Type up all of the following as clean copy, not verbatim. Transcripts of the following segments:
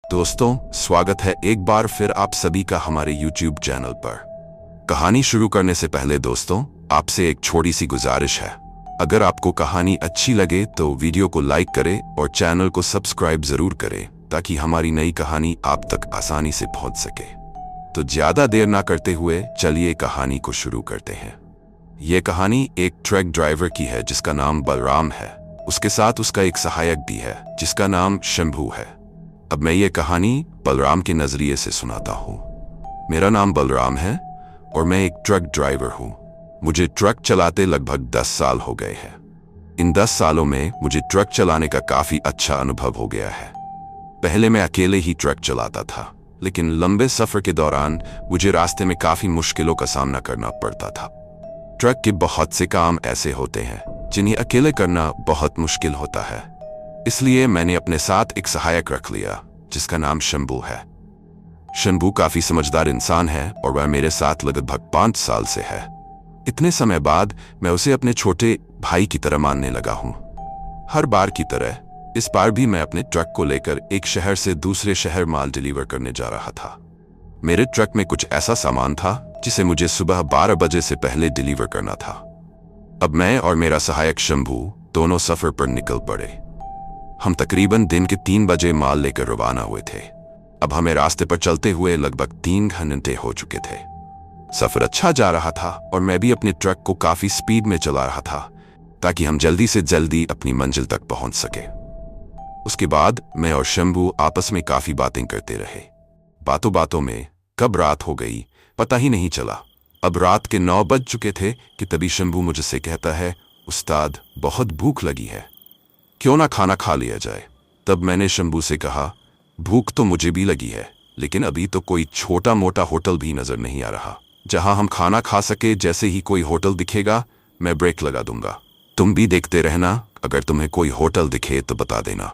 दोस्तों, स्वागत है एक बार फिर आप सभी का हमारे YouTube चैनल पर। कहानी शुरू करने से पहले दोस्तों, आपसे एक छोटी सी गुजारिश है। अगर आपको कहानी अच्छी लगे तो वीडियो को लाइक करें और चैनल को सब्सक्राइब जरूर करें ताकि हमारी नई कहानी आप तक आसानी से पहुंच सके। तो ज्यादा देर ना करते हुए चलिए कहानी को शुरू करते हैं। ये कहानी एक ट्रक ड्राइवर की है जिसका नाम बलराम है। उसके साथ उसका एक सहायक भी है जिसका नाम शंभू है। अब मैं ये कहानी बलराम के नजरिए से सुनाता हूँ। मेरा नाम बलराम है और मैं एक ट्रक ड्राइवर हूँ। मुझे ट्रक चलाते लगभग 10 साल हो गए हैं। इन 10 सालों में मुझे ट्रक चलाने का काफी अच्छा अनुभव हो गया है। पहले मैं अकेले ही ट्रक चलाता था, लेकिन लंबे सफर के दौरान मुझे रास्ते में काफी मुश्किलों का सामना करना पड़ता था। ट्रक के बहुत से काम ऐसे होते हैं जिन्हें अकेले करना बहुत मुश्किल होता है, इसलिए मैंने अपने साथ एक सहायक रख लिया जिसका नाम शंभू है। शंभू काफी समझदार इंसान है और वह मेरे साथ लगभग 5 साल से है। इतने समय बाद मैं उसे अपने छोटे भाई की तरह मानने लगा हूँ। हर बार की तरह इस बार भी मैं अपने ट्रक को लेकर एक शहर से दूसरे शहर माल डिलीवर करने जा रहा था। मेरे ट्रक में कुछ ऐसा सामान था जिसे मुझे सुबह 12 बजे से पहले डिलीवर करना था। अब मैं और मेरा सहायक शंभू दोनों सफर पर निकल पड़े। हम तकरीबन दिन के 3 बजे माल लेकर रवाना हुए थे। अब हमें रास्ते पर चलते हुए लगभग 3 घंटे हो चुके थे। सफर अच्छा जा रहा था और मैं भी अपने ट्रक को काफी स्पीड में चला रहा था ताकि हम जल्दी से जल्दी अपनी मंजिल तक पहुंच सके। उसके बाद मैं और शंभू आपस में काफी बातें करते रहे। बातों बातों में कब रात हो गई पता ही नहीं चला। अब रात के 9 बज चुके थे कि तभी शंभू मुझसे कहता है, उस्ताद बहुत भूख लगी है, क्यों ना खाना खा लिया जाए। तब मैंने शंभू से कहा, भूख तो मुझे भी लगी है, लेकिन अभी तो कोई छोटा मोटा होटल भी नजर नहीं आ रहा जहां हम खाना खा सके। जैसे ही कोई होटल दिखेगा मैं ब्रेक लगा दूंगा। तुम भी देखते रहना, अगर तुम्हें कोई होटल दिखे तो बता देना।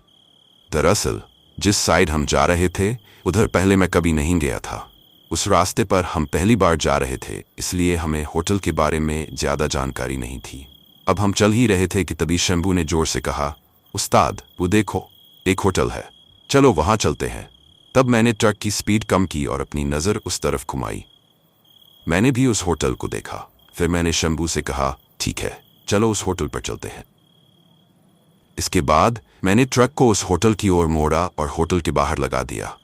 दरअसल जिस साइड हम जा रहे थे उधर पहले मैं कभी नहीं गया था। उस रास्ते पर हम पहली बार जा रहे थे, इसलिए हमें होटल के बारे में ज्यादा जानकारी नहीं थी। अब हम चल ही रहे थे कि तभी शंभू ने जोर से कहा, उस्ताद वो देखो, एक होटल है, चलो वहां चलते हैं। तब मैंने ट्रक की स्पीड कम की और अपनी नजर उस तरफ घुमाई। मैंने भी उस होटल को देखा। फिर मैंने शंभू से कहा, ठीक है चलो उस होटल पर चलते हैं। इसके बाद मैंने ट्रक को उस होटल की ओर मोड़ा और होटल के बाहर लगा दिया।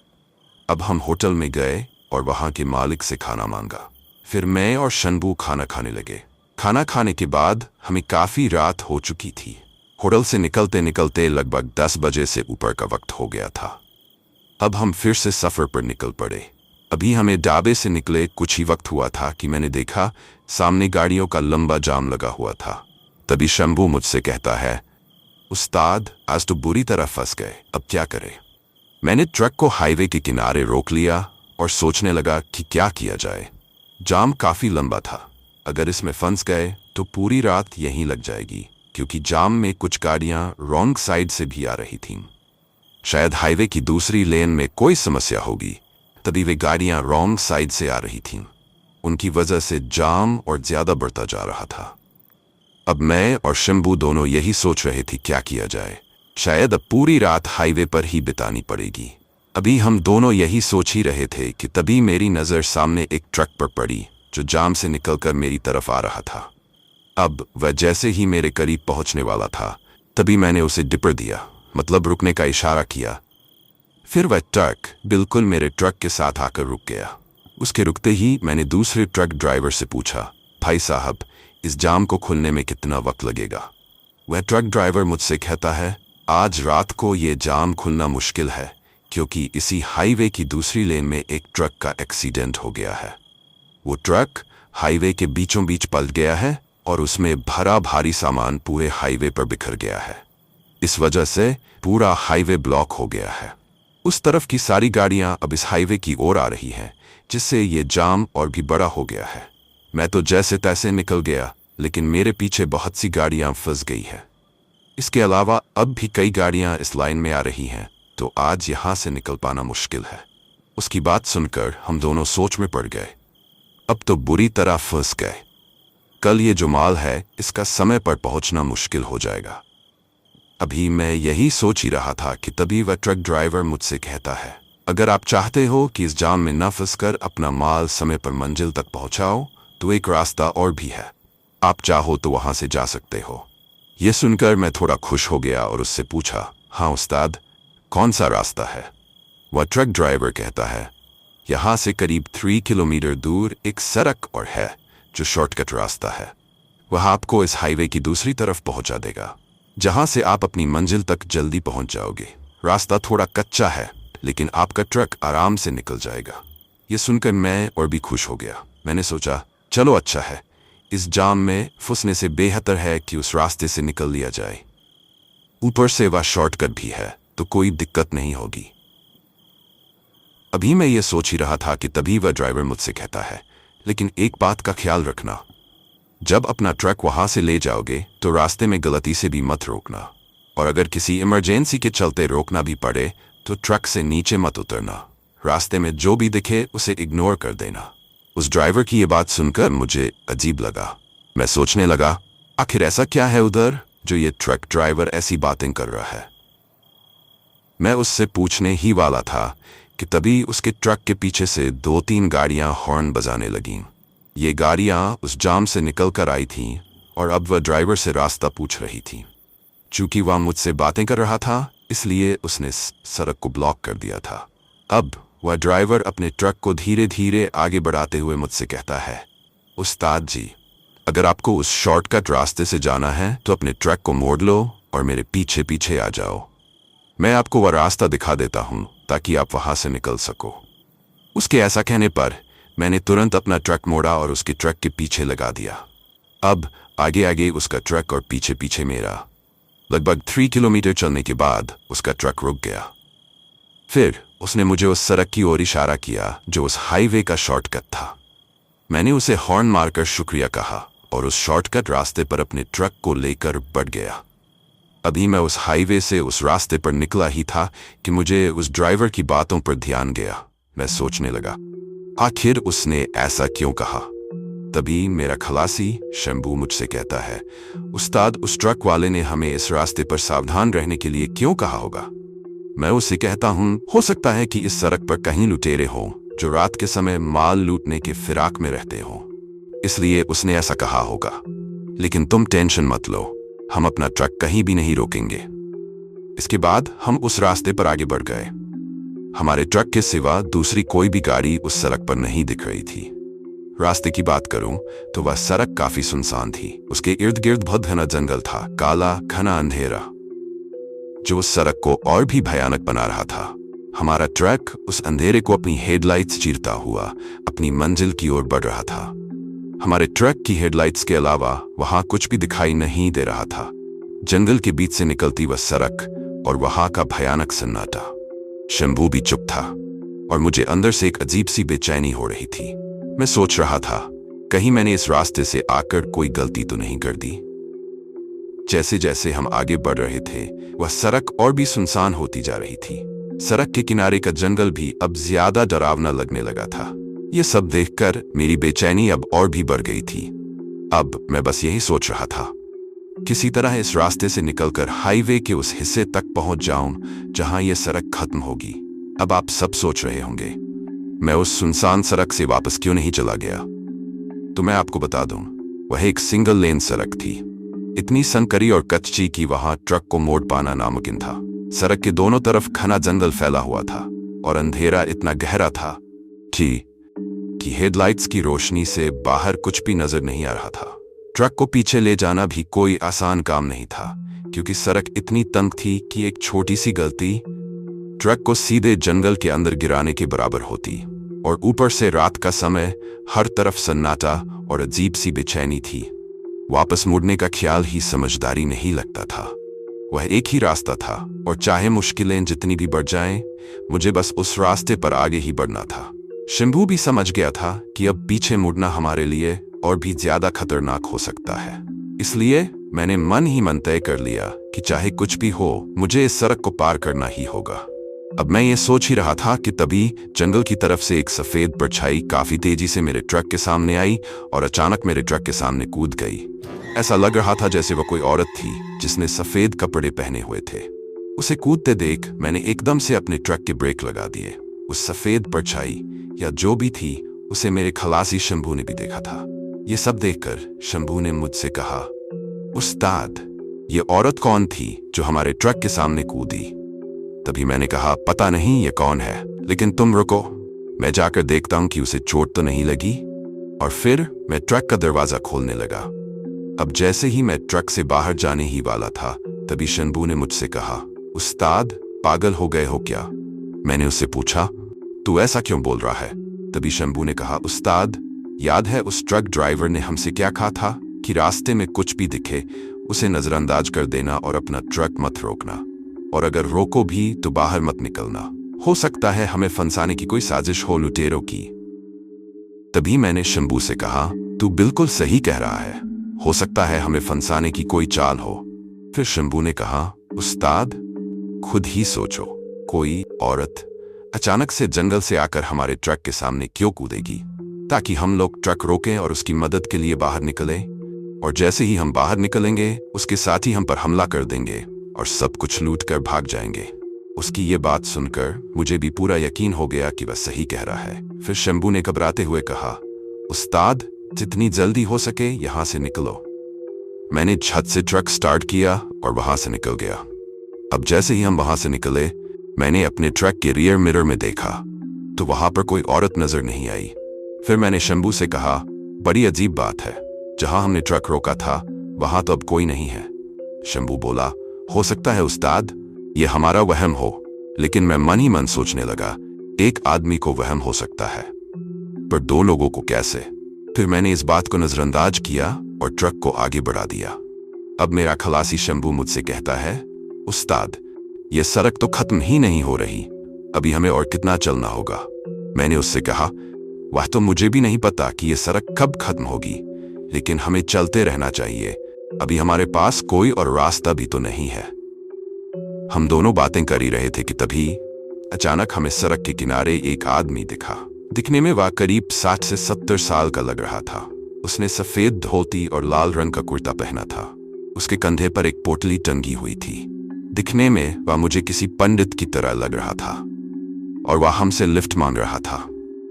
अब हम होटल में गए और वहां के मालिक से खाना मांगा। फिर मैं और शंभू खाना खाने लगे। खाना खाने के बाद हमें काफी रात हो चुकी थी। होटल से निकलते निकलते लगभग 10 बजे से ऊपर का वक्त हो गया था। अब हम फिर से सफर पर निकल पड़े। अभी हमें ढाबे से निकले कुछ ही वक्त हुआ था कि मैंने देखा सामने गाड़ियों का लंबा जाम लगा हुआ था। तभी शंभू मुझसे कहता है, उस्ताद आज तो बुरी तरह फंस गए, अब क्या करें। मैंने ट्रक को हाईवे के किनारे रोक लिया और सोचने लगा कि क्या किया जाए। जाम काफी लंबा था, अगर इसमें फंस गए तो पूरी रात यहीं लग जाएगी, क्योंकि जाम में कुछ गाड़ियां रॉन्ग साइड से भी आ रही थीं। शायद हाईवे की दूसरी लेन में कोई समस्या होगी, तभी वे गाड़ियां रॉन्ग साइड से आ रही थीं। उनकी वजह से जाम और ज्यादा बढ़ता जा रहा था। अब मैं और शंभू दोनों यही सोच रहे थे क्या किया जाए। शायद अब पूरी रात हाईवे पर ही बितानी पड़ेगी। अभी हम दोनों यही सोच ही रहे थे कि तभी मेरी नजर सामने एक ट्रक पर पड़ी जो जाम से निकलकर मेरी तरफ आ रहा था। अब वह जैसे ही मेरे करीब पहुंचने वाला था तभी मैंने उसे डिपर दिया, मतलब रुकने का इशारा किया। फिर वह ट्रक बिल्कुल मेरे ट्रक के साथ आकर रुक गया। उसके रुकते ही मैंने दूसरे ट्रक ड्राइवर से पूछा, भाई साहब इस जाम को खुलने में कितना वक्त लगेगा। वह ट्रक ड्राइवर मुझसे कहता है, आज रात को ये जाम खुलना मुश्किल है, क्योंकि इसी हाईवे की दूसरी लेन में एक ट्रक का एक्सीडेंट हो गया है। वो ट्रक हाईवे के बीचों बीच पलट गया है और उसमें भरा भारी सामान पूरे हाईवे पर बिखर गया है। इस वजह से पूरा हाईवे ब्लॉक हो गया है। उस तरफ की सारी गाड़ियां अब इस हाईवे की ओर आ रही हैं, जिससे ये जाम और भी बड़ा हो गया है। मैं तो जैसे तैसे निकल गया, लेकिन मेरे पीछे बहुत सी गाड़ियां फंस गई हैं। इसके अलावा अब भी कई गाड़ियां इस लाइन में आ रही हैं, तो आज यहां से निकल पाना मुश्किल है। उसकी बात सुनकर हम दोनों सोच में पड़ गए। अब तो बुरी तरह फंस गए। कल ये जो माल है इसका समय पर पहुंचना मुश्किल हो जाएगा। अभी मैं यही सोच ही रहा था कि तभी वह ट्रक ड्राइवर मुझसे कहता है, अगर आप चाहते हो कि इस जाम में न फंसकर अपना माल समय पर मंजिल तक पहुंचाओ तो एक रास्ता और भी है। आप चाहो तो वहां से जा सकते हो। यह सुनकर मैं थोड़ा खुश हो गया और उससे पूछा, हाँ उस्ताद, कौन सा रास्ता है? वह ट्रक ड्राइवर कहता है, यहाँ से करीब 3 किलोमीटर दूर एक सड़क और है जो शॉर्टकट रास्ता है। वह आपको इस हाईवे की दूसरी तरफ पहुंचा देगा, जहां से आप अपनी मंजिल तक जल्दी पहुंच जाओगे। रास्ता थोड़ा कच्चा है, लेकिन आपका ट्रक आराम से निकल जाएगा। ये सुनकर मैं और भी खुश हो गया। मैंने सोचा, चलो अच्छा है, इस जाम में फंसने से बेहतर है कि उस रास्ते से निकल लिया जाए। ऊपर से वह शॉर्टकट भी है, तो कोई दिक्कत नहीं होगी। अभी मैं ये सोच ही रहा था कि तभी वह ड्राइवर मुझसे कहता है, लेकिन एक बात का ख्याल रखना, जब अपना ट्रक वहां से ले जाओगे तो रास्ते में गलती से भी मत रोकना, और अगर किसी इमरजेंसी के चलते रोकना भी पड़े तो ट्रक से नीचे मत उतरना। रास्ते में जो भी दिखे उसे इग्नोर कर देना। उस ड्राइवर की ये बात सुनकर मुझे अजीब लगा। मैं सोचने लगा, आखिर ऐसा क्या है उधर जो ये ट्रक ड्राइवर ऐसी बातें कर रहा है। मैं उससे पूछने ही वाला था कि तभी उसके ट्रक के पीछे से 2-3 गाड़ियां हॉर्न बजाने लगीं। ये गाड़ियां उस जाम से निकल कर आई थीं और अब वह ड्राइवर से रास्ता पूछ रही थी। चूंकि वह मुझसे बातें कर रहा था, इसलिए उसने सड़क को ब्लॉक कर दिया था। अब वह ड्राइवर अपने ट्रक को धीरे धीरे आगे बढ़ाते हुए मुझसे कहता है, उस्ताद जी, अगर आपको उस शॉर्टकट रास्ते से जाना है तो अपने ट्रक को मोड़ लो और मेरे पीछे पीछे आ जाओ। मैं आपको वह रास्ता दिखा देता हूँ ताकि आप वहां से निकल सको। उसके ऐसा कहने पर मैंने तुरंत अपना ट्रक मोड़ा और उसके ट्रक के पीछे लगा दिया। अब आगे आगे उसका ट्रक और पीछे पीछे मेरा। लगभग 3 किलोमीटर चलने के बाद उसका ट्रक रुक गया। फिर उसने मुझे उस सड़क की ओर इशारा किया जो उस हाईवे का शॉर्टकट था। मैंने उसे हॉर्न मारकर शुक्रिया कहा और उस शॉर्टकट रास्ते पर अपने ट्रक को लेकर बढ़ गया। अभी मैं उस हाईवे से उस रास्ते पर निकला ही था कि मुझे उस ड्राइवर की बातों पर ध्यान गया। मैं सोचने लगा, आखिर उसने ऐसा क्यों कहा। तभी मेरा खलासी शंभू मुझसे कहता है, उस्ताद, उस ट्रक वाले ने हमें इस रास्ते पर सावधान रहने के लिए क्यों कहा होगा? मैं उससे कहता हूँ, हो सकता है कि इस सड़क पर कहीं लुटेरे हों जो रात के समय माल लूटने के फिराक में रहते हों, इसलिए उसने ऐसा कहा होगा। लेकिन तुम टेंशन मत लो, हम अपना ट्रक कहीं भी नहीं रोकेंगे। इसके बाद हम उस रास्ते पर आगे बढ़ गए। हमारे ट्रक के सिवा दूसरी कोई भी गाड़ी उस सड़क पर नहीं दिख रही थी। रास्ते की बात करूं तो वह सड़क काफी सुनसान थी। उसके इर्द गिर्द बहुत घना जंगल था, काला घना अंधेरा, जो उस सड़क को और भी भयानक बना रहा था। हमारा ट्रक उस अंधेरे को अपनी हेडलाइट्स चीरता हुआ अपनी मंजिल की ओर बढ़ रहा था। हमारे ट्रक की हेडलाइट्स के अलावा वहां कुछ भी दिखाई नहीं दे रहा था। जंगल के बीच से निकलती वह सड़क और वहां का भयानक सन्नाटा। शंभू भी चुप था और मुझे अंदर से एक अजीब सी बेचैनी हो रही थी। मैं सोच रहा था, कहीं मैंने इस रास्ते से आकर कोई गलती तो नहीं कर दी। जैसे जैसे हम आगे बढ़ रहे थे, वह सड़क और भी सुनसान होती जा रही थी। सड़क के किनारे का जंगल भी अब ज्यादा डरावना लगने लगा था। यह सब देखकर मेरी बेचैनी अब और भी बढ़ गई थी। अब मैं बस यही सोच रहा था, किसी तरह इस रास्ते से निकलकर हाईवे के उस हिस्से तक पहुंच जाऊं जहां यह सड़क खत्म होगी। अब आप सब सोच रहे होंगे, मैं उस सुनसान सड़क से वापस क्यों नहीं चला गया? तो मैं आपको बता दूं, वह एक सिंगल लेन सड़क थी, इतनी संकरी और कच्ची कि वहां ट्रक को मोड़ पाना नामुमकिन था। सड़क के दोनों तरफ घना जंगल फैला हुआ था और अंधेरा इतना गहरा था कि हेडलाइट्स की रोशनी से बाहर कुछ भी नजर नहीं आ रहा था। ट्रक को पीछे ले जाना भी कोई आसान काम नहीं था, क्योंकि सड़क इतनी तंग थी कि एक छोटी सी गलती ट्रक को सीधे जंगल के अंदर गिराने के बराबर होती। और ऊपर से रात का समय, हर तरफ सन्नाटा और अजीब सी बेचैनी थी। वापस मुड़ने का ख्याल ही समझदारी नहीं लगता था। वह एक ही रास्ता था और चाहे मुश्किलें जितनी भी बढ़ जाएं, मुझे बस उस रास्ते पर आगे ही बढ़ना था। शंभू भी समझ गया था कि अब पीछे मुड़ना हमारे लिए और भी ज्यादा खतरनाक हो सकता है। इसलिए मैंने मन ही मन तय कर लिया कि चाहे कुछ भी हो, मुझे इस सड़क को पार करना ही होगा। अब मैं ये सोच ही रहा था कि तभी जंगल की तरफ से एक सफेद परछाई काफी तेजी से मेरे ट्रक के सामने आई और अचानक मेरे ट्रक के सामने कूद गई। ऐसा लग रहा था जैसे वह कोई औरत थी जिसने सफेद कपड़े पहने हुए थे। उसे कूदते देख मैंने एकदम से अपने ट्रक के ब्रेक लगा दिए। उस सफेद परछाई या जो भी थी उसे मेरे खलासी शंभू ने भी देखा था। ये सब देखकर शंभू ने मुझसे कहा, उस्ताद, ये औरत कौन थी जो हमारे ट्रक के सामने कूदी? तभी मैंने कहा, पता नहीं ये कौन है, लेकिन तुम रुको, मैं जाकर देखता हूं कि उसे चोट तो नहीं लगी। और फिर मैं ट्रक का दरवाजा खोलने लगा। अब जैसे ही मैं ट्रक से बाहर जाने ही वाला था, तभी शंभू ने मुझसे कहा, उस्ताद, पागल हो गए हो क्या? मैंने उससे पूछा, तू ऐसा क्यों बोल रहा है? तभी शंभू ने कहा, उस्ताद, याद है उस ट्रक ड्राइवर ने हमसे क्या कहा था कि रास्ते में कुछ भी दिखे उसे नजरअंदाज कर देना और अपना ट्रक मत रोकना, और अगर रोको भी तो बाहर मत निकलना। हो सकता है हमें फंसाने की कोई साजिश हो लुटेरों की। तभी मैंने शंभू से कहा, तू बिल्कुल सही कह रहा है, हो सकता है हमें फंसाने की कोई चाल हो। फिर शंभू ने कहा, उस्ताद, खुद ही सोचो, कोई औरत अचानक से जंगल से आकर हमारे ट्रक के सामने क्यों कूदेगी ताकि हम लोग ट्रक रोकें और उसकी मदद के लिए बाहर निकले? और जैसे ही हम बाहर निकलेंगे उसके साथ ही हम पर हमला कर देंगे और सब कुछ लूट कर भाग जाएंगे। उसकी ये बात सुनकर मुझे भी पूरा यकीन हो गया कि वह सही कह रहा है। फिर शंभू ने घबराते हुए कहा, उस्ताद, जितनी जल्दी हो सके यहां से निकलो। मैंने झट से ट्रक स्टार्ट किया और वहां से निकल गया। अब जैसे ही हम वहां से निकले, मैंने अपने ट्रक के रियर मिरर में देखा तो वहां पर कोई औरत नजर नहीं आई। फिर मैंने शंभू से कहा, बड़ी अजीब बात है, जहां हमने ट्रक रोका था वहां तो अब कोई नहीं है। शंभू बोला, हो सकता है उस्ताद, ये हमारा वहम हो, लेकिन मैं मन ही मन सोचने लगा, एक आदमी को वहम हो सकता है, पर दो लोगों को कैसे? फिर मैंने इस बात को नजरअंदाज किया और ट्रक को आगे बढ़ा दिया। अब मेरा खलासी शंभू मुझसे कहता है, उस्ताद, ये सड़क तो खत्म ही नहीं हो रही, अभी हमें और कितना चलना होगा? मैंने उससे कहा, वह तो मुझे भी नहीं पता कि ये सड़क कब खत्म होगी, लेकिन हमें चलते रहना चाहिए, अभी हमारे पास कोई और रास्ता भी तो नहीं है। हम दोनों बातें कर ही रहे थे कि तभी अचानक हमें सड़क के किनारे एक आदमी दिखा। दिखने में वह करीब 60 से 70 साल का लग रहा था। उसने सफेद धोती और लाल रंग का कुर्ता पहना था। उसके कंधे पर एक पोटली टंगी हुई थी। दिखने में वह मुझे किसी पंडित की तरह लग रहा था और वह हमसे लिफ्ट मांग रहा था।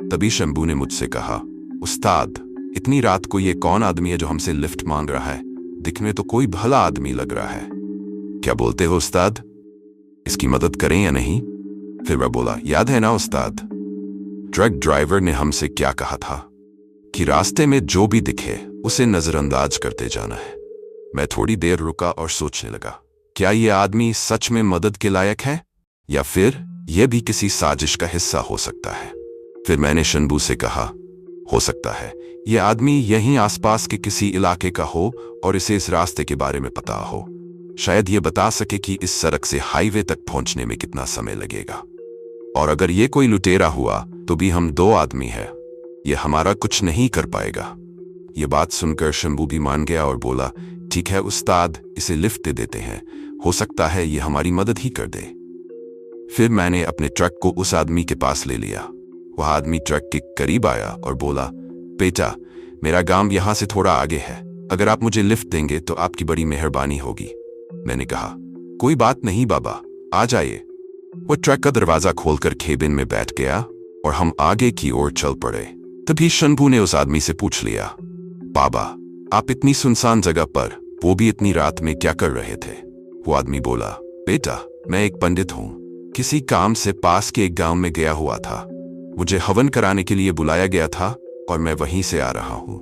तभी शंभू ने मुझसे कहा, उस्ताद, इतनी रात को ये कौन आदमी है जो हमसे लिफ्ट मांग रहा है? दिखने तो कोई भला आदमी लग रहा है। क्या बोलते हो उस्ताद, इसकी मदद करें या नहीं? फिर वह बोला, याद है ना उस्ताद, ट्रक ड्राइवर ने हमसे क्या कहा था कि रास्ते में जो भी दिखे उसे नजरअंदाज करते जाना है। मैं थोड़ी देर रुका और सोचने लगा, क्या यह आदमी सच में मदद के लायक है या फिर यह भी किसी साजिश का हिस्सा हो सकता है? फिर मैंने शंभू से कहा, हो सकता है यह आदमी यहीं आसपास के किसी इलाके का हो और इसे इस रास्ते के बारे में पता हो। शायद ये बता सके कि इस सड़क से हाईवे तक पहुंचने में कितना समय लगेगा। और अगर ये कोई लुटेरा हुआ तो भी हम दो आदमी हैं, ये हमारा कुछ नहीं कर पाएगा। ये बात सुनकर शंभू भी मान गया और बोला, ठीक है उस्ताद, इसे लिफ्ट दे देते हैं, हो सकता है ये हमारी मदद ही कर दे। फिर मैंने अपने ट्रक को उस आदमी के पास ले लिया। वह आदमी ट्रक के करीब आया और बोला, बेटा, मेरा गांव यहां से थोड़ा आगे है, अगर आप मुझे लिफ्ट देंगे तो आपकी बड़ी मेहरबानी होगी। मैंने कहा, कोई बात नहीं बाबा, आ जाइए। वो ट्रक का दरवाजा खोलकर केबिन में बैठ गया और हम आगे की ओर चल पड़े। तभी शंभू ने उस आदमी से पूछ लिया, बाबा, आप इतनी सुनसान जगह पर, वो भी इतनी रात में क्या कर रहे थे? वो आदमी बोला, बेटा, मैं एक पंडित हूँ, किसी काम से पास के एक गांव में गया हुआ था। मुझे हवन कराने के लिए बुलाया गया था और मैं वहीं से आ रहा हूँ।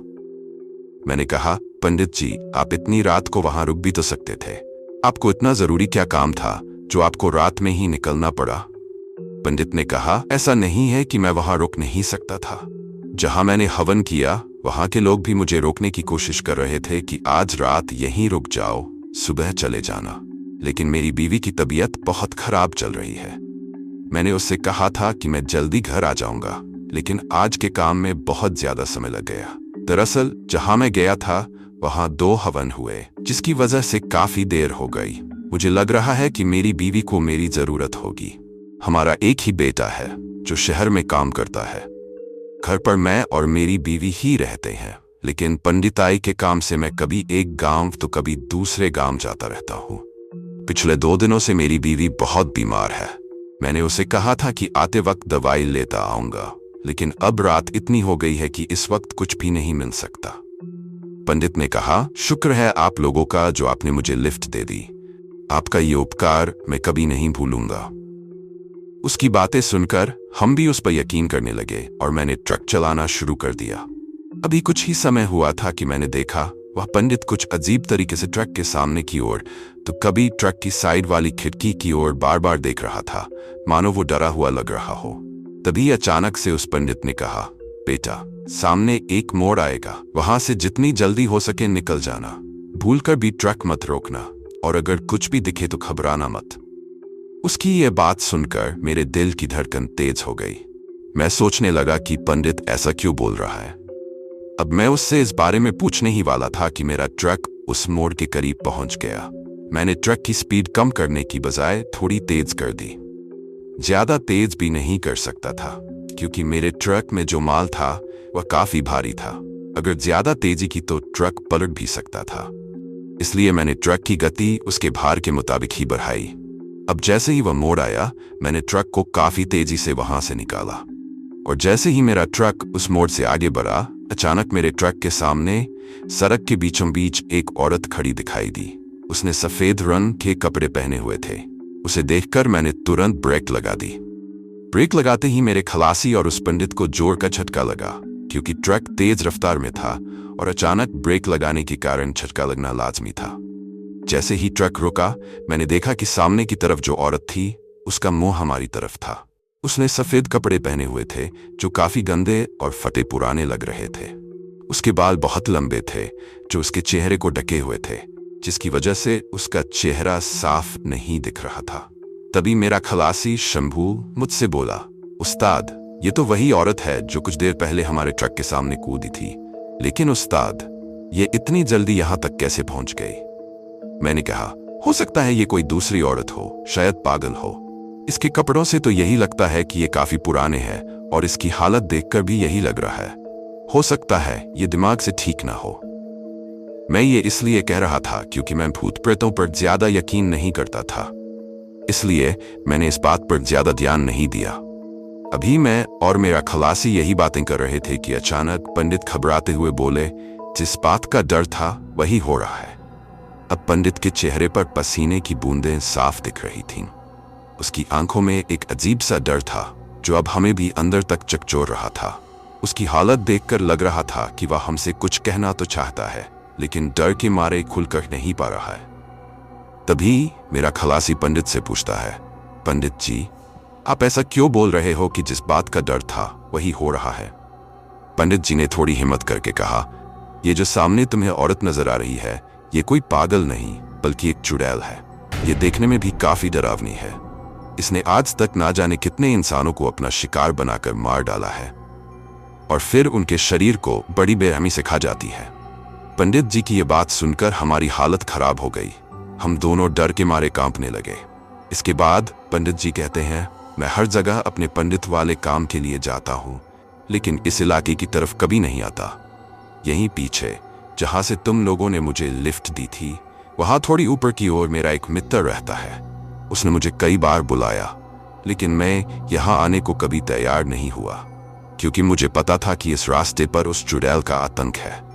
मैंने कहा, पंडित जी, आप इतनी रात को वहां रुक भी तो सकते थे, आपको इतना जरूरी क्या काम था जो आपको रात में ही निकलना पड़ा? पंडित ने कहा, ऐसा नहीं है कि मैं वहां रुक नहीं सकता था। जहां मैंने हवन किया वहां के लोग भी मुझे रोकने की कोशिश कर रहे थे कि आज रात यहीं रुक जाओ, सुबह चले जाना, लेकिन मेरी बीवी की तबीयत बहुत खराब चल रही है। मैंने उससे कहा था कि मैं जल्दी घर आ जाऊंगा, लेकिन आज के काम में बहुत ज्यादा समय लग गया। दरअसल जहां मैं गया था वहां 2 हवन हुए, जिसकी वजह से काफी देर हो गई। मुझे लग रहा है कि मेरी बीवी को मेरी जरूरत होगी। हमारा एक ही बेटा है जो शहर में काम करता है। घर पर मैं और मेरी बीवी ही रहते हैं, लेकिन पंडिताई के काम से मैं कभी एक गांव तो कभी दूसरे गांव जाता रहता हूँ। पिछले 2 दिनों से मेरी बीवी बहुत बीमार है। मैंने उसे कहा था कि आते वक्त दवाई लेता आऊंगा, लेकिन अब रात इतनी हो गई है कि इस वक्त कुछ भी नहीं मिल सकता। पंडित ने कहा, शुक्र है आप लोगों का जो आपने मुझे लिफ्ट दे दी। आपका ये उपकार मैं कभी नहीं भूलूंगा। उसकी बातें सुनकर हम भी उस पर यकीन करने लगे और मैंने ट्रक चलाना शुरू कर दिया। अभी कुछ ही समय हुआ था कि मैंने देखा वह पंडित कुछ अजीब तरीके से ट्रक के सामने की ओर तो कभी ट्रक की साइड वाली खिड़की की ओर बार बार देख रहा था, मानो वो डरा हुआ लग रहा हो। तभी अचानक से उस पंडित ने कहा, बेटा, सामने एक मोड़ आएगा, वहां से जितनी जल्दी हो सके निकल जाना। भूलकर भी ट्रक मत रोकना, और अगर कुछ भी दिखे तो घबराना मत। उसकी ये बात सुनकर मेरे दिल की धड़कन तेज हो गई। मैं सोचने लगा कि पंडित ऐसा क्यों बोल रहा है। अब मैं उससे इस बारे में पूछने ही वाला था कि मेरा ट्रक उस मोड़ के करीब पहुंच गया। मैंने ट्रक की स्पीड कम करने की बजाय थोड़ी तेज कर दी। ज्यादा तेज भी नहीं कर सकता था, क्योंकि मेरे ट्रक में जो माल था वह काफी भारी था। अगर ज्यादा तेजी की तो ट्रक पलट भी सकता था। इसलिए मैंने ट्रक की गति उसके भार के मुताबिक ही बढ़ाई। अब जैसे ही वह मोड़ आया, मैंने ट्रक को काफी तेजी से वहां से निकाला, और जैसे ही मेरा ट्रक उस मोड़ से आगे बढ़ा, अचानक मेरे ट्रक के सामने सड़क के बीचों बीच एक औरत खड़ी दिखाई दी। उसने सफेद रंग के कपड़े पहने हुए थे। उसे देखकर मैंने तुरंत ब्रेक लगा दी। ब्रेक लगाते ही मेरे खलासी और उस पंडित को जोर का झटका लगा, क्योंकि ट्रक तेज रफ्तार में था और अचानक ब्रेक लगाने के कारण झटका लगना लाजमी था। जैसे ही ट्रक रुका, मैंने देखा कि सामने की तरफ जो औरत थी उसका मुंह हमारी तरफ था। उसने सफेद कपड़े पहने हुए थे जो काफी गंदे और फटे पुराने लग रहे थे। उसके बाल बहुत लंबे थे जो उसके चेहरे को ढके हुए थे, जिसकी वजह से उसका चेहरा साफ नहीं दिख रहा था। तभी मेरा खलासी शंभू मुझसे बोला, उस्ताद, ये तो वही औरत है जो कुछ देर पहले हमारे ट्रक के सामने कूदी थी। लेकिन उस्ताद, ये इतनी जल्दी यहां तक कैसे पहुंच गई? मैंने कहा, हो सकता है ये कोई दूसरी औरत हो, शायद पागल हो। इसके कपड़ों से तो यही लगता है कि ये काफी पुराने हैं, और इसकी हालत देखकर भी यही लग रहा है। हो सकता है ये दिमाग से ठीक ना हो। मैं ये इसलिए कह रहा था क्योंकि मैं भूत प्रेतों पर ज्यादा यकीन नहीं करता था, इसलिए मैंने इस बात पर ज्यादा ध्यान नहीं दिया। अभी मैं और मेरा खलासी यही बातें कर रहे थे कि अचानक पंडित घबराते हुए बोले, जिस बात का डर था वही हो रहा है। अब पंडित के चेहरे पर पसीने की बूंदें साफ दिख रही थीं। उसकी आंखों में एक अजीब सा डर था जो अब हमें भी अंदर तक चकचोर रहा था। उसकी हालत देखकर लग रहा था कि वह हमसे कुछ कहना तो चाहता है, लेकिन डर के मारे खुलकर नहीं पा रहा है। तभी मेरा खलासी पंडित से पूछता है, पंडित जी, आप ऐसा क्यों बोल रहे हो कि जिस बात का डर था वही हो रहा है? पंडित जी ने थोड़ी हिम्मत करके कहा, ये जो सामने तुम्हें औरत नजर आ रही है, ये कोई पागल नहीं बल्कि एक चुड़ैल है। ये देखने में भी काफी डरावनी है। इसने आज तक ना जाने कितने इंसानों को अपना शिकार बनाकर मार डाला है, और फिर उनके शरीर को बड़ी बेरहमी से खा जाती है। पंडित जी की ये बात सुनकर हमारी हालत खराब हो गई। हम दोनों डर के मारे कांपने लगे। इसके बाद पंडित जी कहते हैं, मैं हर जगह अपने पंडित वाले काम के लिए जाता हूँ, लेकिन इस इलाके की तरफ कभी नहीं आता। यहीं पीछे जहाँ से तुम लोगों ने मुझे लिफ्ट दी थी, वहाँ थोड़ी ऊपर की ओर मेरा एक मित्र रहता है। उसने मुझे कई बार बुलाया, लेकिन मैं यहाँ आने को कभी तैयार नहीं हुआ, क्योंकि मुझे पता था कि इस रास्ते पर उस चुड़ैल का आतंक है।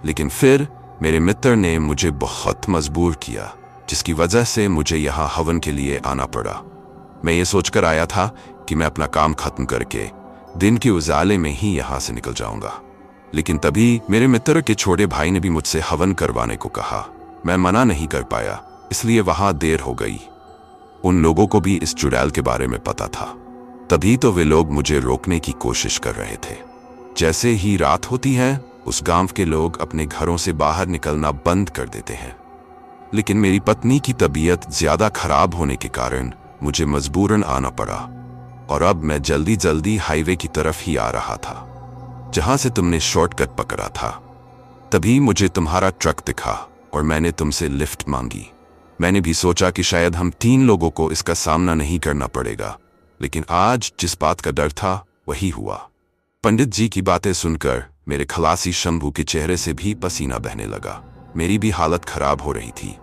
लेकिन फिर मेरे मित्र ने मुझे बहुत मजबूर किया, जिसकी वजह से मुझे यहाँ हवन के लिए आना पड़ा। मैं ये सोचकर आया था कि मैं अपना काम खत्म करके दिन के उजाले में ही यहाँ से निकल जाऊंगा, लेकिन तभी मेरे मित्र के छोटे भाई ने भी मुझसे हवन करवाने को कहा। मैं मना नहीं कर पाया, इसलिए वहां देर हो गई। उन लोगों को भी इस चुड़ैल के बारे में पता था, तभी तो वे लोग मुझे रोकने की कोशिश कर रहे थे। जैसे ही रात होती है, उस गांव के लोग अपने घरों से बाहर निकलना बंद कर देते हैं। लेकिन मेरी पत्नी की तबीयत ज्यादा खराब होने के कारण मुझे मजबूरन आना पड़ा, और अब मैं जल्दी जल्दी हाईवे की तरफ ही आ रहा था, जहां से तुमने शॉर्टकट पकड़ा था। तभी मुझे तुम्हारा ट्रक दिखा और मैंने तुमसे लिफ्ट मांगी। मैंने भी सोचा कि शायद हम 3 लोगों को इसका सामना नहीं करना पड़ेगा, लेकिन आज जिस बात का डर था वही हुआ। पंडित जी की बातें सुनकर मेरे खलासी शंभू के चेहरे से भी पसीना बहने लगा। मेरी भी हालत खराब हो रही थी।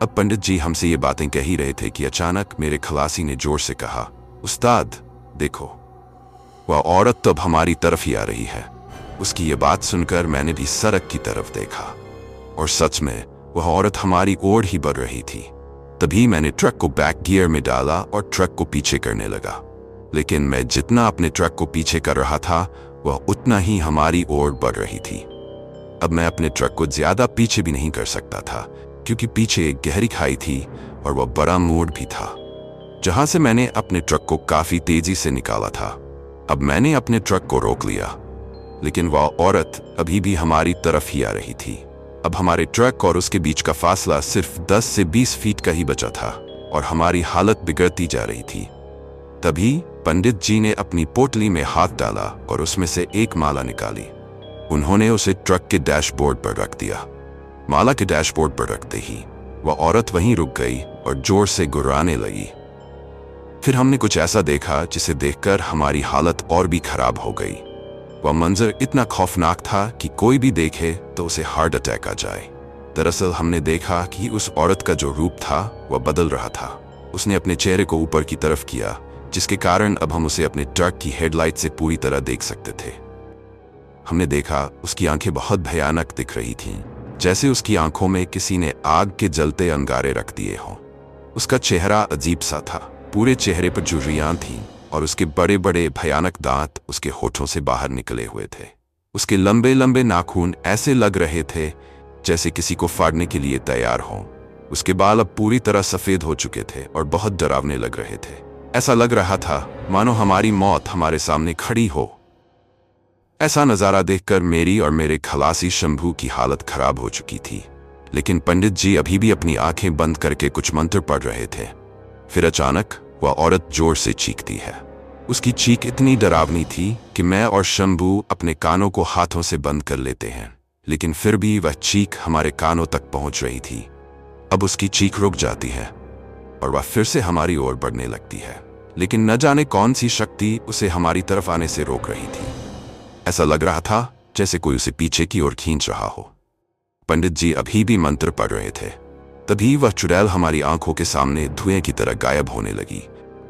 अब पंडित जी हमसे ये बातें कह ही रहे थे कि अचानक मेरे खलासी ने जोर से कहा, उस्ताद देखो, वह औरत तो अब हमारी तरफ ही आ रही है। उसकी ये बात सुनकर मैंने भी सड़क की तरफ देखा और सच में वह औरत हमारी ओर ही बढ़ रही थी। तभी मैंने ट्रक को बैक गियर में डाला और ट्रक को पीछे करने लगा, लेकिन मैं जितना अपने ट्रक को पीछे कर रहा था वह उतना ही हमारी ओर बढ़ रही थी। अब मैं अपने ट्रक को ज्यादा पीछे भी नहीं कर सकता था, क्योंकि पीछे एक गहरी खाई थी और वह बड़ा मोड़ भी था, जहां से मैंने अपने ट्रक को काफी तेजी से निकाला था। अब मैंने अपने ट्रक को रोक लिया, लेकिन वह औरत अभी भी हमारी तरफ ही आ रही थी। अब हमारे ट्रक और उसके बीच का फासला सिर्फ 10 से 20 फीट का ही बचा था और हमारी हालत बिगड़ती जा रही थी। तभी पंडित जी ने अपनी पोटली में हाथ डाला और उसमें से एक माला निकाली। उन्होंने उसे ट्रक के डैशबोर्ड पर रख दिया। माला के डैशबोर्ड पर रखते ही वह औरत वहीं रुक गई और जोर से गुर्राने लगी। फिर हमने कुछ ऐसा देखा जिसे देखकर हमारी हालत और भी खराब हो गई। वह मंजर इतना खौफनाक था कि कोई भी देखे तो उसे हार्ट अटैक आ जाए। दरअसल हमने देखा कि उस औरत का जो रूप था वह बदल रहा था। उसने अपने चेहरे को ऊपर की तरफ किया, जिसके कारण अब हम उसे अपने ट्रक की हेडलाइट से पूरी तरह देख सकते थे। हमने देखा उसकी आंखें बहुत भयानक दिख रही थीं, जैसे उसकी आंखों में किसी ने आग के जलते अंगारे रख दिए हों। उसका चेहरा अजीब सा था, पूरे चेहरे पर झुर्रियां थीं और उसके बड़े बड़े भयानक दांत उसके होठों से बाहर निकले हुए थे। उसके लंबे लंबे नाखून ऐसे लग रहे थे जैसे किसी को फाड़ने के लिए तैयार हों। उसके बाल अब पूरी तरह सफेद हो चुके थे और बहुत डरावने लग रहे थे। ऐसा लग रहा था मानो हमारी मौत हमारे सामने खड़ी हो। ऐसा नजारा देखकर मेरी और मेरे खलासी शंभू की हालत खराब हो चुकी थी, लेकिन पंडित जी अभी भी अपनी आंखें बंद करके कुछ मंत्र पढ़ रहे थे। फिर अचानक वह औरत जोर से चीखती है। उसकी चीख इतनी डरावनी थी कि मैं और शंभू अपने कानों को हाथों से बंद कर लेते हैं, लेकिन फिर भी वह चीख हमारे कानों तक पहुंच रही थी। अब उसकी चीख रुक जाती है और वह फिर से हमारी ओर बढ़ने लगती है, लेकिन न जाने कौन सी शक्ति उसे हमारी तरफ आने से रोक रही थी। ऐसा लग रहा था जैसे कोई उसे पीछे की ओर खींच रहा हो। पंडित जी अभी भी मंत्र पढ़ रहे थे। तभी वह चुड़ैल हमारी आंखों के सामने धुएं की तरह गायब होने लगी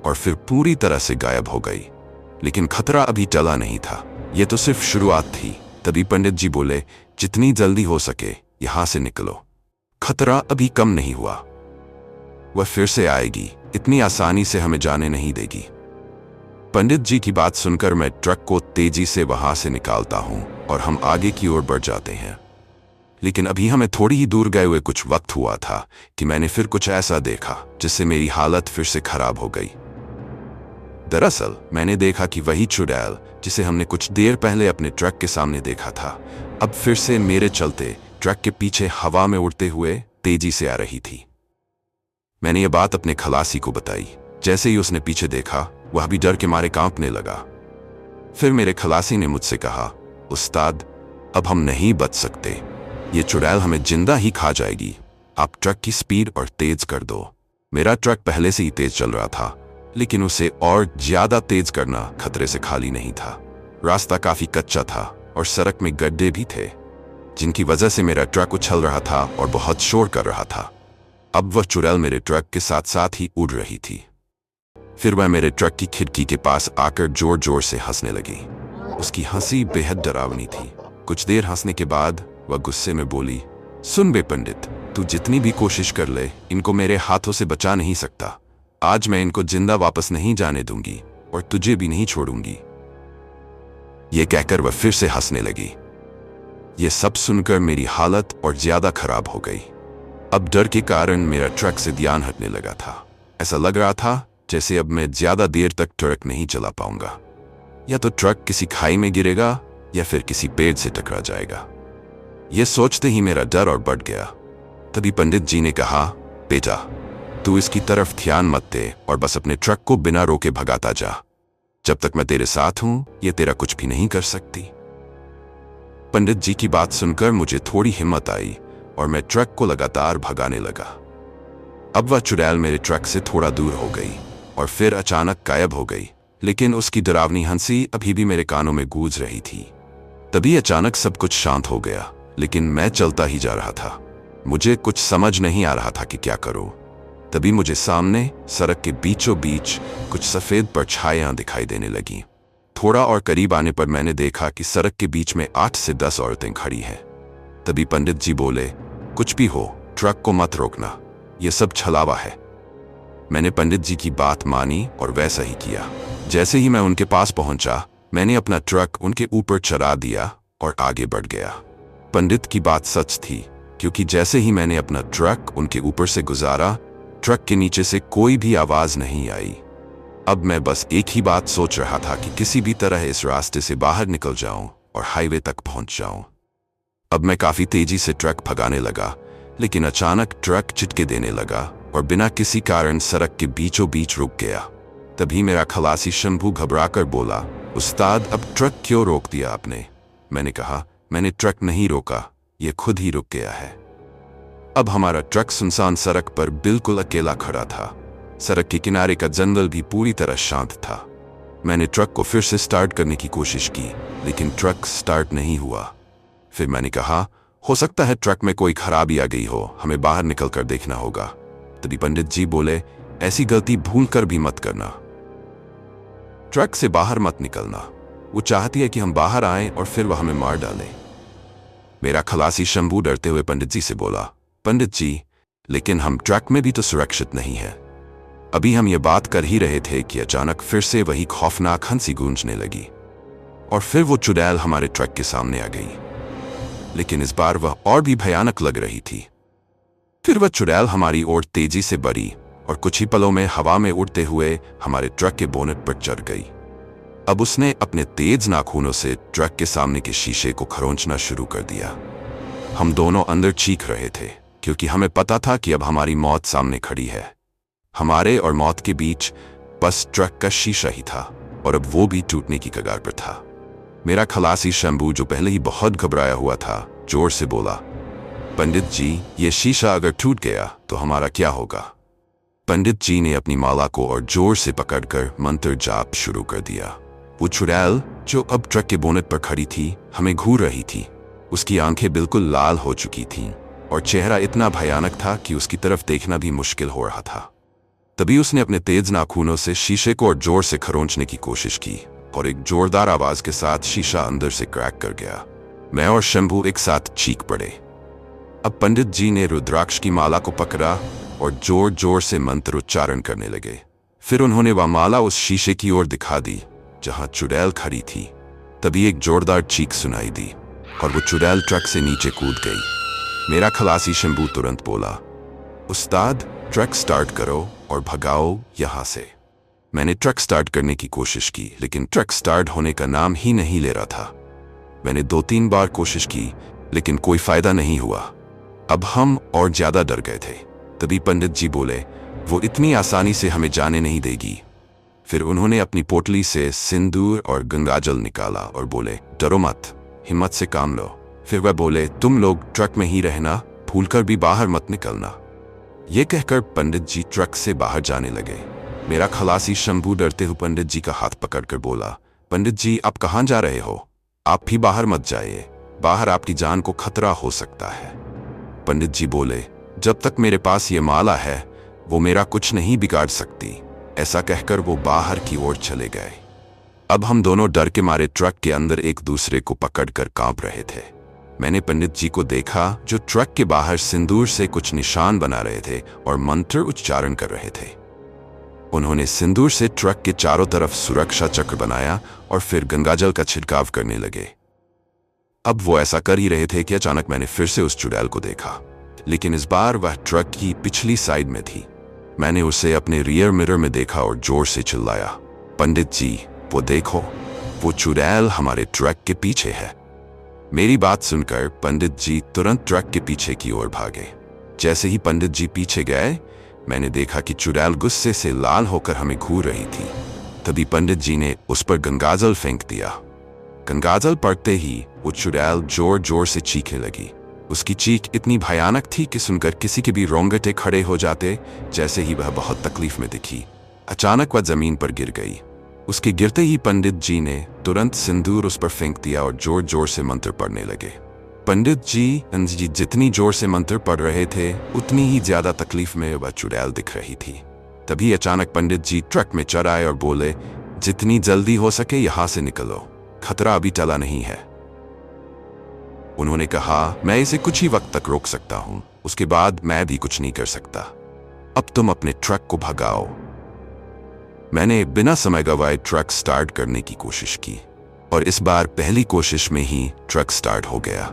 और फिर पूरी तरह से गायब हो गई। लेकिन खतरा अभी टला नहीं था, यह तो सिर्फ शुरुआत थी। तभी पंडित जी बोले, जितनी जल्दी हो सके यहां से निकलो, खतरा अभी कम नहीं हुआ। वह फिर से आएगी, इतनी आसानी से हमें जाने नहीं देगी। पंडित जी की बात सुनकर मैं ट्रक को तेजी से वहां से निकालता हूं और हम आगे की ओर बढ़ जाते हैं। लेकिन अभी हमें थोड़ी ही दूर गए हुए कुछ वक्त हुआ था कि मैंने फिर कुछ ऐसा देखा जिससे मेरी हालत फिर से खराब हो गई। दरअसल मैंने देखा कि वही चुड़ैल जिसे हमने कुछ देर पहले अपने ट्रक के सामने देखा था, अब फिर से मेरे चलते ट्रक के पीछे हवा में उड़ते हुए तेजी से आ रही थी। मैंने ये बात अपने खलासी को बताई। जैसे ही उसने पीछे देखा, वह भी डर के मारे कांपने लगा। फिर मेरे खलासी ने मुझसे कहा, उस्ताद अब हम नहीं बच सकते, ये चुड़ैल हमें जिंदा ही खा जाएगी। आप ट्रक की स्पीड और तेज कर दो। मेरा ट्रक पहले से ही तेज चल रहा था, लेकिन उसे और ज्यादा तेज करना खतरे से खाली नहीं था। रास्ता काफी कच्चा था और सड़क में गड्ढे भी थे, जिनकी वजह से मेरा ट्रक उछल रहा था और बहुत शोर कर रहा था। अब वह चुड़ैल मेरे ट्रक के साथ साथ ही उड़ रही थी। फिर वह मेरे ट्रक की खिड़की के पास आकर जोर जोर से हंसने लगी। उसकी हंसी बेहद डरावनी थी। कुछ देर हंसने के बाद वह गुस्से में बोली, सुन बे पंडित, तू जितनी भी कोशिश कर ले, इनको मेरे हाथों से बचा नहीं सकता। आज मैं इनको जिंदा वापस नहीं जाने दूंगी और तुझे भी नहीं छोड़ूंगी। यह कहकर वह फिर से हंसने लगी। यह सब सुनकर मेरी हालत और ज्यादा खराब हो गई। अब डर के कारण मेरा ट्रक से ध्यान हटने लगा था। ऐसा लग रहा था जैसे अब मैं ज्यादा देर तक ट्रक नहीं चला पाऊंगा। या तो ट्रक किसी खाई में गिरेगा या फिर किसी पेड़ से टकरा जाएगा। यह सोचते ही मेरा डर और बढ़ गया। तभी पंडित जी ने कहा, बेटा तू इसकी तरफ ध्यान मत दे और बस अपने ट्रक को बिना रोके भगाता जा। जब तक मैं तेरे साथ हूं, ये तेरा कुछ भी नहीं कर सकती। पंडित जी की बात सुनकर मुझे थोड़ी हिम्मत आई और मैं ट्रक को लगातार भगाने लगा। अब वह चुड़ैल मेरे ट्रक से थोड़ा दूर हो गई और फिर अचानक गायब हो गई, लेकिन उसकी डरावनी हंसी अभी भी मेरे कानों में गूंज रही थी। तभी अचानक सब कुछ शांत हो गया, लेकिन मैं चलता ही जा रहा था। मुझे कुछ समझ नहीं आ रहा था कि क्या करूं। तभी मुझे सामने सड़क के बीचों बीच कुछ सफेद परछाइयां दिखाई देने लगीं। थोड़ा और करीब आने पर मैंने देखा कि सड़क के बीच में 8 से 10 औरतें खड़ी हैं। तभी पंडित जी बोले, कुछ भी हो, ट्रक को मत रोकना, ये सब छलावा है। मैंने पंडित जी की बात मानी और वैसा ही किया। जैसे ही मैं उनके पास पहुंचा, मैंने अपना ट्रक उनके ऊपर चढ़ा दिया और आगे बढ़ गया। पंडित की बात सच थी, क्योंकि जैसे ही मैंने अपना ट्रक उनके ऊपर से गुजारा, ट्रक के नीचे से कोई भी आवाज नहीं आई। अब मैं बस एक ही बात सोच रहा था कि किसी भी तरह इस रास्ते से बाहर निकल जाऊं और हाईवे तक पहुंच जाऊं। अब मैं काफी तेजी से ट्रक भगाने लगा, लेकिन अचानक ट्रक चिटके देने लगा और बिना किसी कारण सड़क के बीचों बीच रुक गया। तभी मेरा खलासी शंभू घबराकर बोला, उस्ताद, अब ट्रक क्यों रोक दिया आपने? मैंने कहा, मैंने ट्रक नहीं रोका, ये खुद ही रुक गया है। अब हमारा ट्रक सुनसान सड़क पर बिल्कुल अकेला खड़ा था। सड़क के किनारे का जंगल भी पूरी तरह शांत था। मैंने ट्रक को फिर से स्टार्ट करने की कोशिश की, लेकिन ट्रक स्टार्ट नहीं हुआ। फिर मैंने कहा, हो सकता है ट्रक में कोई खराबी आ गई हो, हमें बाहर निकलकर देखना होगा। तभी पंडित जी बोले, ऐसी गलती भूलकर भी मत करना, ट्रक से बाहर मत निकलना। वो चाहती है कि हम बाहर आएं और फिर वह हमें मार डाले। मेरा खलासी शंभू डरते हुए पंडित जी से बोला, पंडित जी, लेकिन हम ट्रक में भी तो सुरक्षित नहीं है। अभी हम ये बात कर ही रहे थे कि अचानक फिर से वही खौफनाक हंसी गूंजने लगी और फिर वो चुड़ैल हमारे ट्रक के सामने आ गई, लेकिन इस बार वह और भी भयानक लग रही थी। फिर वह चुड़ैल हमारी ओर तेजी से बढ़ी और कुछ ही पलों में हवा में उड़ते हुए हमारे ट्रक के बोनेट पर चढ़ गई। अब उसने अपने तेज नाखूनों से ट्रक के सामने के शीशे को खरोंचना शुरू कर दिया। हम दोनों अंदर चीख रहे थे, क्योंकि हमें पता था कि अब हमारी मौत सामने खड़ी है। हमारे और मौत के बीच बस ट्रक का शीशा ही था, और अब वो भी टूटने की कगार पर था। मेरा खलासी शंभू, जो पहले ही बहुत घबराया हुआ था, जोर से बोला, पंडित जी, ये शीशा अगर टूट गया तो हमारा क्या होगा? पंडित जी ने अपनी माला को और जोर से पकड़कर मंत्र जाप शुरू कर दिया। वो चुड़ैल, जो अब ट्रक के बोनेट पर खड़ी थी, हमें घूर रही थी। उसकी आंखें बिल्कुल लाल हो चुकी थीं और चेहरा इतना भयानक था कि उसकी तरफ देखना भी मुश्किल हो रहा था। तभी उसने अपने तेज नाखूनों से शीशे को और जोर से खरोंचने की कोशिश की और एक जोरदार आवाज के साथ शीशा अंदर से क्रैक कर गया। मैं और शंभू एक साथ चीख पड़े। अब पंडित जी ने रुद्राक्ष की माला को पकड़ा और जोर जोर से मंत्र उच्चारण करने लगे। फिर उन्होंने वह माला उस शीशे की ओर दिखा दी जहां चुड़ैल खड़ी थी। तभी एक जोरदार चीख सुनाई दी और वो चुड़ैल ट्रक से नीचे कूद गई। मेरा खलासी शंभू तुरंत बोला, उस्ताद, ट्रक स्टार्ट करो और भगाओ यहां से। मैंने ट्रक स्टार्ट करने की कोशिश की, लेकिन ट्रक स्टार्ट होने का नाम ही नहीं ले रहा था। मैंने 2-3 बार कोशिश की, लेकिन कोई फायदा नहीं हुआ। अब हम और ज्यादा डर गए थे। तभी पंडित जी बोले, वो इतनी आसानी से हमें जाने नहीं देगी। फिर उन्होंने अपनी पोटली से सिंदूर और गंगाजल निकाला और बोले, डरो मत, हिम्मत से काम लो। फिर वह बोले, तुम लोग ट्रक में ही रहना, भूलकर भी बाहर मत निकलना। ये कहकर पंडित जी ट्रक से बाहर जाने लगे। मेरा खलासी शंभू डरते हुए पंडित जी का हाथ पकड़कर बोला, पंडित जी, आप कहाँ जा रहे हो? आप भी बाहर मत जाइए, बाहर आपकी जान को खतरा हो सकता है। पंडित जी बोले, जब तक मेरे पास ये माला है, वो मेरा कुछ नहीं बिगाड़ सकती। ऐसा कहकर वो बाहर की ओर चले गए। अब हम दोनों डर के मारे ट्रक के अंदर एक दूसरे को पकड़कर कांप रहे थे। मैंने पंडित जी को देखा, जो ट्रक के बाहर सिंदूर से कुछ निशान बना रहे थे और मंत्र उच्चारण कर रहे थे। उन्होंने सिंदूर से ट्रक के चारों तरफ सुरक्षा चक्र बनाया और फिर गंगाजल का छिड़काव करने लगे। अब वो ऐसा कर ही रहे थे कि अचानक मैंने फिर से उस चुड़ैल को देखा, लेकिन इस बार वह ट्रक की पिछली साइड में थी। मैंने उसे अपने रियर मिरर में देखा और जोर से चिल्लाया, पंडित जी, वो देखो, वो चुड़ैल हमारे ट्रक के पीछे है। मेरी बात सुनकर पंडित जी तुरंत ट्रक के पीछे की ओर भागे। जैसे ही पंडित जी पीछे गए, मैंने देखा कि चुड़ैल गुस्से से लाल होकर हमें घूर रही थी। तभी पंडित जी ने उस पर गंगाजल फेंक दिया। गंगाजल पड़ते ही वो चुड़ैल जोर जोर से चीखने लगी। उसकी चीख इतनी भयानक थी कि सुनकर किसी के भी रोंगटे खड़े हो जाते। जैसे ही वह बहुत तकलीफ में दिखी, अचानक वह जमीन पर गिर गई। उसके गिरते ही पंडित जी ने तुरंत सिंदूर उस पर फेंक दिया और जोर जोर से मंत्र पढ़ने लगे। पंडित जी जितनी जोर से मंत्र पढ़ रहे थे उतनी ही ज्यादा तकलीफ में वह चुड़ैल दिख रही थी। तभी अचानक पंडित जी ट्रक में चढ़ आए और बोले, जितनी जल्दी हो सके यहां से निकलो, खतरा अभी टला नहीं है। उन्होंने कहा, मैं इसे कुछ ही वक्त तक रोक सकता हूं, उसके बाद मैं भी कुछ नहीं कर सकता। अब तुम अपने ट्रक को भगाओ। मैंने बिना समय गवाए ट्रक स्टार्ट करने की कोशिश की और इस बार पहली कोशिश में ही ट्रक स्टार्ट हो गया।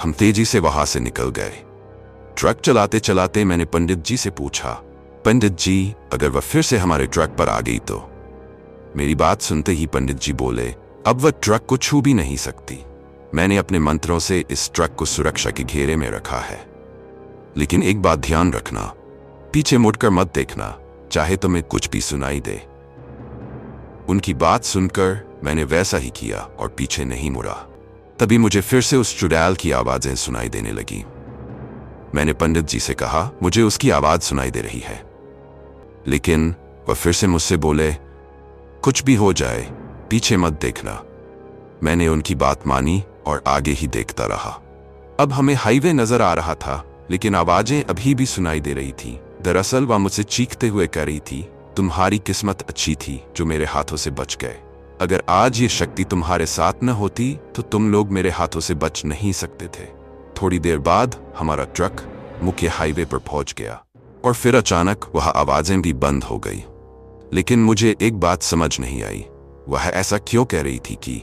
हम तेजी से वहां से निकल गए। ट्रक चलाते चलाते मैंने पंडित जी से पूछा, पंडित जी, अगर वह फिर से हमारे ट्रक पर आ गई तो? मेरी बात सुनते ही पंडित जी बोले, अब वह ट्रक को छू भी नहीं सकती। मैंने अपने मंत्रों से इस ट्रक को सुरक्षा के घेरे में रखा है, लेकिन एक बात ध्यान रखना, पीछे मुड़कर मत देखना, चाहे तुम्हें कुछ भी सुनाई दे। उनकी बात सुनकर मैंने वैसा ही किया और पीछे नहीं मुड़ा। तभी मुझे फिर से उस चुड़ैल की आवाजें सुनाई देने लगी। मैंने पंडित जी से कहा, मुझे उसकी आवाज सुनाई दे रही है, लेकिन वह फिर से मुझसे बोले, कुछ भी हो जाए पीछे मत देखना। मैंने उनकी बात मानी और आगे ही देखता रहा। अब हमें हाईवे नजर आ रहा था, लेकिन आवाजें अभी भी सुनाई दे रही थी। दरअसल वह मुझसे चीखते हुए कह रही थी, तुम्हारी किस्मत अच्छी थी जो मेरे हाथों से बच गए। अगर आज ये शक्ति तुम्हारे साथ न होती तो तुम लोग मेरे हाथों से बच नहीं सकते थे। थोड़ी देर बाद हमारा ट्रक मुख्य हाईवे पर पहुंच गया और फिर अचानक वह आवाजें भी बंद हो गई। लेकिन मुझे एक बात समझ नहीं आई, वह ऐसा क्यों कह रही थी कि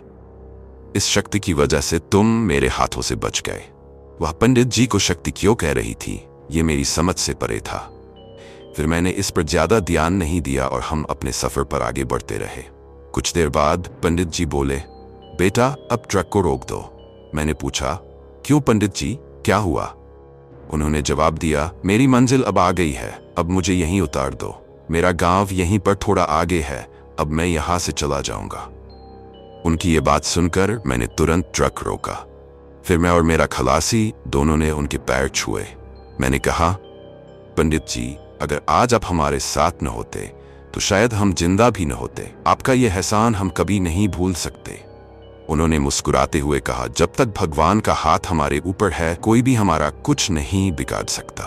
इस शक्ति की वजह से तुम मेरे हाथों से बच गए? वह पंडित जी को शक्ति क्यों कह रही थी, ये मेरी समझ से परे था। फिर मैंने इस पर ज्यादा ध्यान नहीं दिया और हम अपने सफर पर आगे बढ़ते रहे। कुछ देर बाद पंडित जी बोले, बेटा अब ट्रक को रोक दो। मैंने पूछा, क्यों पंडित जी, क्या हुआ? उन्होंने जवाब दिया, मेरी मंजिल अब आ गई है, अब मुझे यहीं उतार दो। मेरा गांव यहीं पर थोड़ा आगे है, अब मैं यहां से चला जाऊंगा। उनकी ये बात सुनकर मैंने तुरंत ट्रक रोका। फिर मैं और मेरा खलासी दोनों ने उनके पैर छुए। मैंने कहा, पंडित जी, अगर आज आप हमारे साथ न होते तो शायद हम जिंदा भी न होते। आपका यह एहसान हम कभी नहीं भूल सकते। उन्होंने मुस्कुराते हुए कहा, जब तक भगवान का हाथ हमारे ऊपर है कोई भी हमारा कुछ नहीं बिगाड़ सकता।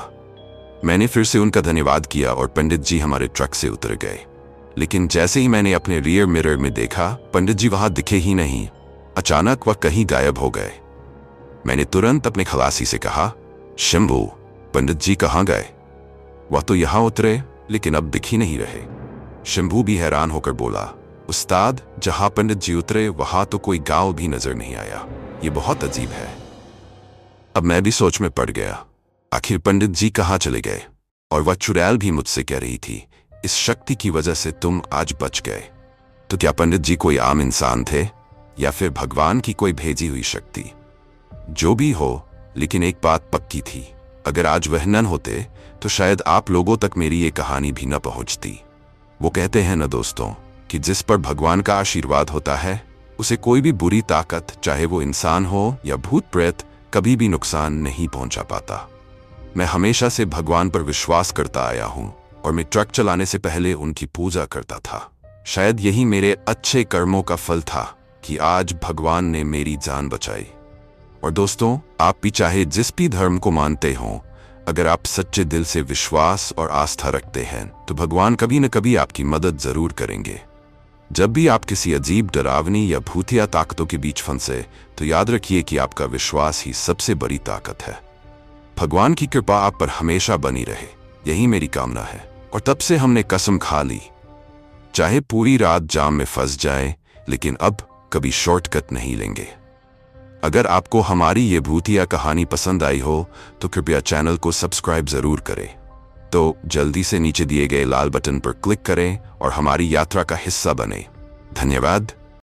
मैंने फिर से उनका धन्यवाद किया और पंडित जी हमारे ट्रक से उतर गए। लेकिन जैसे ही मैंने अपने रियर मिरर में देखा, पंडित जी वहां दिखे ही नहीं। अचानक वह कहीं गायब हो गए। मैंने तुरंत अपने खलासी से कहा, शंभू, पंडित जी कहाँ गए? वह तो यहां उतरे लेकिन अब दिख ही नहीं रहे। शंभू भी हैरान होकर बोला, उस्ताद, जहां पंडित जी उतरे वहां तो कोई गांव भी नजर नहीं आया। ये बहुत अजीब है। अब मैं भी सोच में पड़ गया, आखिर पंडित जी कहाँ चले गए? और वह चुड़ैल भी मुझसे कह रही थी, इस शक्ति की वजह से तुम आज बच गए। तो क्या पंडित जी कोई आम इंसान थे या फिर भगवान की कोई भेजी हुई शक्ति? जो भी हो, लेकिन एक बात पक्की थी, अगर आज वह न होते तो शायद आप लोगों तक मेरी ये कहानी भी न पहुंचती। वो कहते हैं न दोस्तों कि जिस पर भगवान का आशीर्वाद होता है उसे कोई भी बुरी ताकत, चाहे वो इंसान हो या भूत प्रेत, कभी भी नुकसान नहीं पहुंचा पाता। मैं हमेशा से भगवान पर विश्वास करता आया हूं और मैं ट्रक चलाने से पहले उनकी पूजा करता था। शायद यही मेरे अच्छे कर्मों का फल था कि आज भगवान ने मेरी जान बचाई। और दोस्तों, आप भी चाहे जिस भी धर्म को मानते हो, अगर आप सच्चे दिल से विश्वास और आस्था रखते हैं तो भगवान कभी न कभी आपकी मदद जरूर करेंगे। जब भी आप किसी अजीब, डरावनी या भूतिया ताकतों के बीच फंसे तो याद रखिए कि आपका विश्वास ही सबसे बड़ी ताकत है। भगवान की कृपा आप पर हमेशा बनी रहे, यही मेरी कामना है। और तब से हमने कसम खा ली, चाहे पूरी रात जाम में फंस जाए, लेकिन अब कभी शॉर्टकट नहीं लेंगे। अगर आपको हमारी ये भूतिया कहानी पसंद आई हो तो कृपया चैनल को सब्सक्राइब जरूर करें। तो जल्दी से नीचे दिए गए लाल बटन पर क्लिक करें और हमारी यात्रा का हिस्सा बने। धन्यवाद।